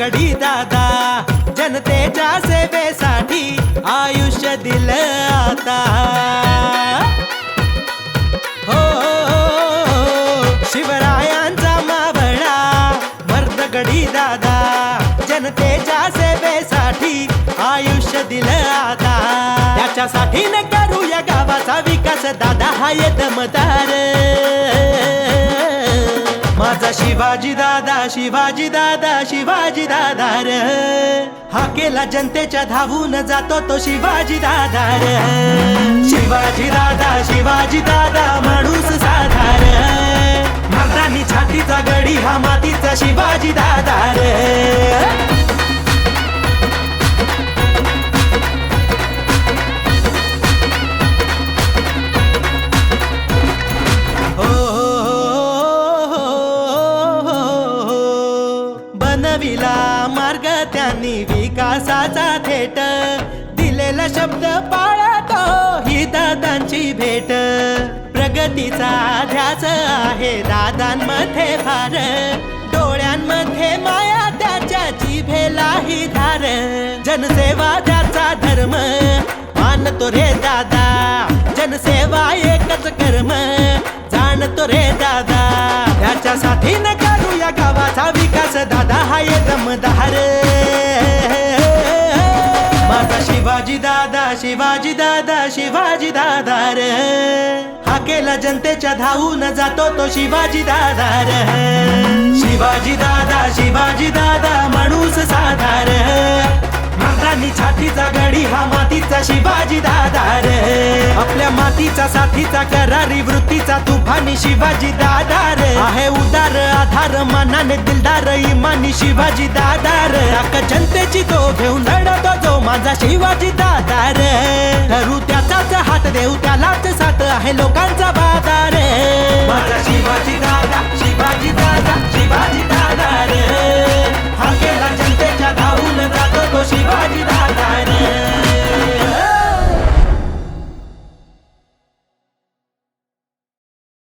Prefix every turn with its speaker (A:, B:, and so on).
A: गडी दादा जनतेच्या सेवेसाठी आयुष्य दिलं आता। हो शिवरायांचा मावळा मर्द गडी दादा जनतेच्या सेवेसाठी आयुष्य दिलं आता। त्याच्यासाठी न करूया गावाचा विकास दादा हाय दमदार। माझा शिवाजी दादा शिवाजी दादा शिवाजी दादा रे हा केला जनतेच्या धावून जातो तो शिवाजी दादा रे। शिवाजी दादा शिवाजी दादा माणूस साधार मर्दानी छातीचा गडी हा मातीचा शिवाजी दादा रे। बनविला मार्ग त्यांनी विकासाचा थेट दिलेला शब्द पाळतो ही दादांची भेट। प्रगतीचा ध्यास आहे दादांमध्ये फार डोळ्यांमध्ये माया त्याच्या जिभेलाही धार। जनसेवा त्याचा धर्म मानतो रे दादा जनसेवा एकच कर्म जाणतो रे दादा। त्याच्यासाठी न करूया गावाचा विकास दादा हाय दमदार। माझा शिवाजी दादा शिवाजी दादा शिवाजी दादा रे हा केला जनतेच्या धावून जातो तो शिवाजी दादा रे। शिवाजी दादा माणूस साधार मर्दानी छातीचा गडी हा मातीचा शिवाजी दादा रे। आपल्या मातीचा साथीचा करारी वृत्तीचा तुफानी शिवाजी दादा रे आहे उदार आधार मनाने दिलदार इमानी शिवाजी दादा रे। जनतेची तो घेऊन लढतो जो माझा शिवाजी दादा रे ठरू त्याचाच हात देऊ त्यालाच साथ आहे लोकांचा वादा रे। माझा शिवाजी दादा शिवाजी दादा शिवाजी दादा रे।